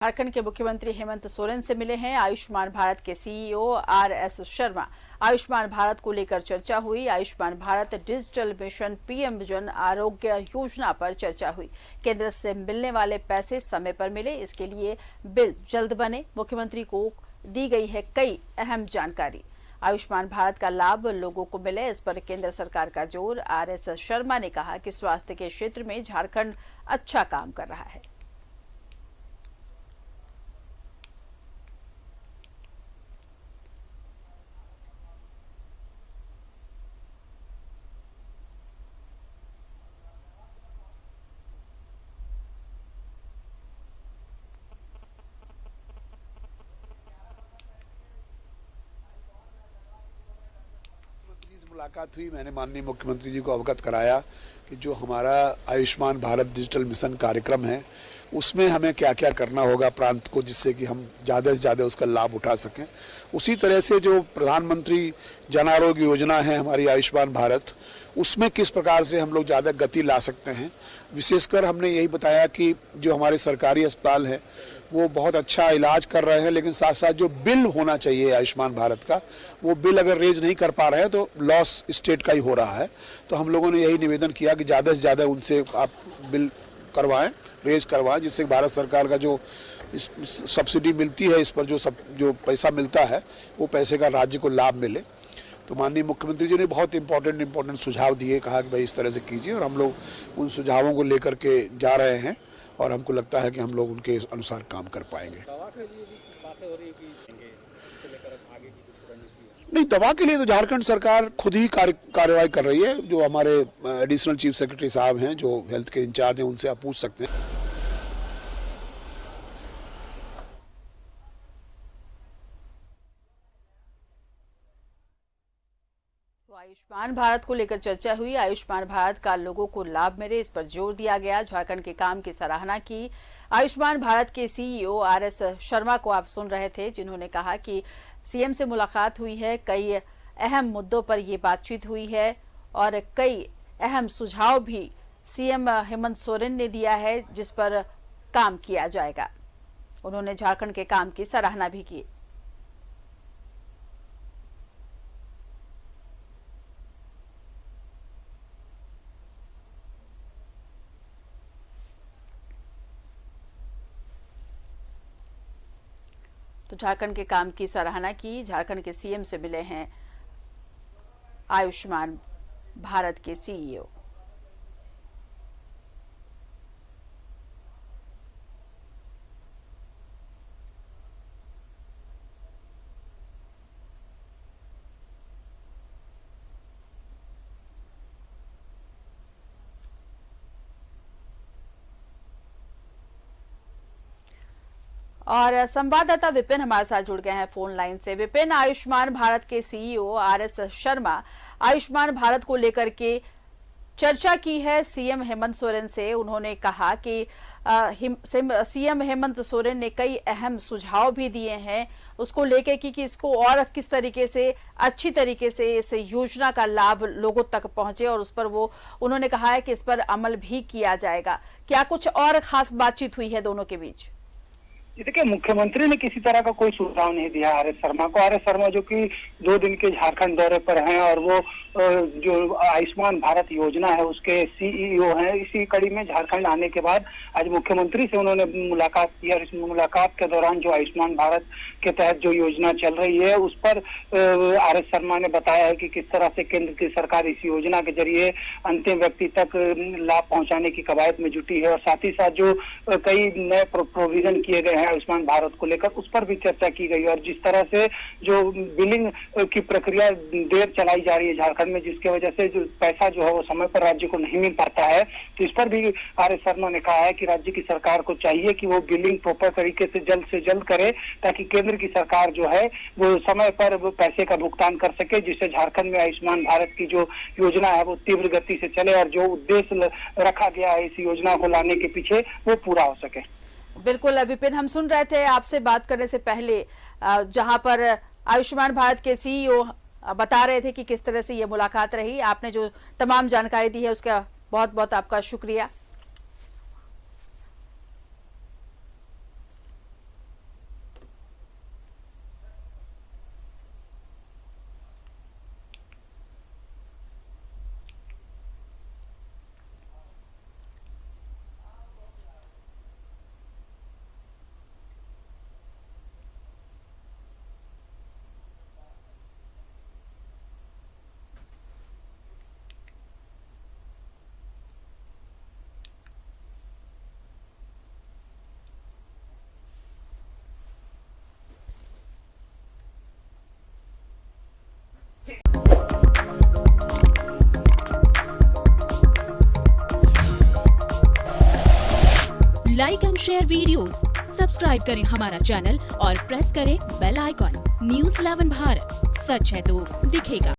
झारखंड के मुख्यमंत्री हेमंत सोरेन से मिले हैं आयुष्मान भारत के सीईओ आरएस शर्मा। आयुष्मान भारत को लेकर चर्चा हुई। Ayushman Bharat digital mission PM Jan Arogya Yojana पर चर्चा हुई। केंद्र से मिलने वाले पैसे समय पर मिले, इसके लिए बिल जल्द बने। मुख्यमंत्री को दी गई है कई अहम जानकारी। आयुष्मान भारत का लाभ लोगों को मिले, इस पर केंद्र सरकार का जोर। आरएस शर्मा ने कहा कि स्वास्थ्य के क्षेत्र में झारखंड अच्छा काम कर रहा है। मुलाकात हुई, मैंने माननीय मुख्यमंत्री जी को अवगत कराया कि जो हमारा आयुष्मान भारत डिजिटल मिशन कार्यक्रम है उसमें हमें क्या क्या करना होगा प्रांत को, जिससे कि हम ज़्यादा से ज़्यादा उसका लाभ उठा सकें। उसी तरह से जो प्रधानमंत्री जन आरोग्य योजना है हमारी आयुष्मान भारत, उसमें किस प्रकार से हम लोग ज़्यादा गति ला सकते हैं। विशेषकर हमने यही बताया कि जो हमारे सरकारी अस्पताल हैं वो बहुत अच्छा इलाज कर रहे हैं, लेकिन साथ साथ जो बिल होना चाहिए आयुष्मान भारत का, वो बिल अगर रेज नहीं कर पा रहे हैं तो लॉस स्टेट का ही हो रहा है। तो हम लोगों ने यही निवेदन किया कि ज़्यादा से ज़्यादा उनसे आप बिल करवाएं, रेज करवाएं, जिससे भारत सरकार का जो सब्सिडी मिलती है, इस पर जो पैसा मिलता है वो पैसे का राज्य को लाभ मिले। तो माननीय मुख्यमंत्री जी ने बहुत इंपॉर्टेंट सुझाव दिए, कहा कि भाई इस तरह से कीजिए, और हम लोग उन सुझावों को लेकर के जा रहे हैं और हमको लगता है कि हम लोग उनके अनुसार काम कर पाएंगे। नहीं, दवा के लिए तो झारखंड सरकार खुद ही कार्रवाई कर रही है। जो हमारे एडिशनल चीफ सेक्रेटरी साहब हैं, जो हेल्थ के इंचार्ज हैं, उनसे आप पूछ सकते हैं। तो आयुष्मान भारत को लेकर चर्चा हुई। आयुष्मान भारत का लोगों को लाभ मिले, इस पर जोर दिया गया। झारखंड के काम की सराहना की। आयुष्मान भारत के सीईओ आरएस शर्मा को आप सुन रहे थे, जिन्होंने कहा कि सीएम से मुलाकात हुई है, कई अहम मुद्दों पर ये बातचीत हुई है और कई अहम सुझाव भी सीएम हेमंत सोरेन ने दिया है, जिस पर काम किया जाएगा। उन्होंने झारखंड के काम की सराहना भी की। तो झारखंड के काम की सराहना की। झारखंड के सीएम से मिले हैं आयुष्मान भारत के सीईओ। और संवाददाता विपिन हमारे साथ जुड़ गए हैं फोन लाइन से। विपिन, आयुष्मान भारत के सीईओ आरएस शर्मा आयुष्मान भारत को लेकर के चर्चा की है सीएम हेमंत सोरेन से। उन्होंने कहा कि सीएम हेमंत सोरेन ने कई अहम सुझाव भी दिए हैं उसको लेकर कि इसको और किस तरीके से अच्छी तरीके से इस योजना का लाभ लोगों तक पहुंचे, और उस पर वो उन्होंने कहा है कि इस पर अमल भी किया जाएगा। क्या कुछ और खास बातचीत हुई है दोनों के बीच? देखिए, मुख्यमंत्री ने किसी तरह का कोई सुझाव नहीं दिया आरएस शर्मा को। आरएस शर्मा जो कि 2 दिन के झारखंड दौरे पर हैं और वो जो आयुष्मान भारत योजना है उसके सीईओ हैं। इसी कड़ी में झारखंड आने के बाद आज मुख्यमंत्री से उन्होंने मुलाकात की और इस मुलाकात के दौरान जो आयुष्मान भारत के तहत जो योजना चल रही है उस पर आरएस शर्मा ने बताया है कि किस तरह से केंद्र की सरकार इस योजना के जरिए अंतिम व्यक्ति तक लाभ पहुंचाने की कवायद में जुटी है, और साथ ही साथ जो कई नए प्रोविजन किए गए हैं आयुष्मान भारत को लेकर उस पर भी चर्चा की गई। और जिस तरह से जो बिलिंग की प्रक्रिया देर चलाई जा रही है झारखंड में, जिसके वजह से जो पैसा जो है वो समय पर राज्य को नहीं मिल पाता है, तो इस पर भी आरएस शर्मा ने कहा है कि राज्य की सरकार को चाहिए कि वो बिलिंग प्रॉपर तरीके से जल्द करे, ताकि केंद्र की सरकार जो है वो समय पर वो पैसे का भुगतान कर सके, जिससे झारखंड में आयुष्मान भारत की जो योजना है वो तीव्र गति से चले और जो उद्देश्य रखा गया है इस योजना को लाने के पीछे वो पूरा हो सके। बिल्कुल विपिन, हम सुन रहे थे आपसे बात करने से पहले जहां पर आयुष्मान भारत के सीईओ बता रहे थे कि किस तरह से ये मुलाकात रही। आपने जो तमाम जानकारी दी है उसका बहुत बहुत आपका शुक्रिया। Like and share videos, subscribe करें हमारा चैनल और प्रेस करें बेल आइकॉन। News 11 भारत, सच है तो दिखेगा।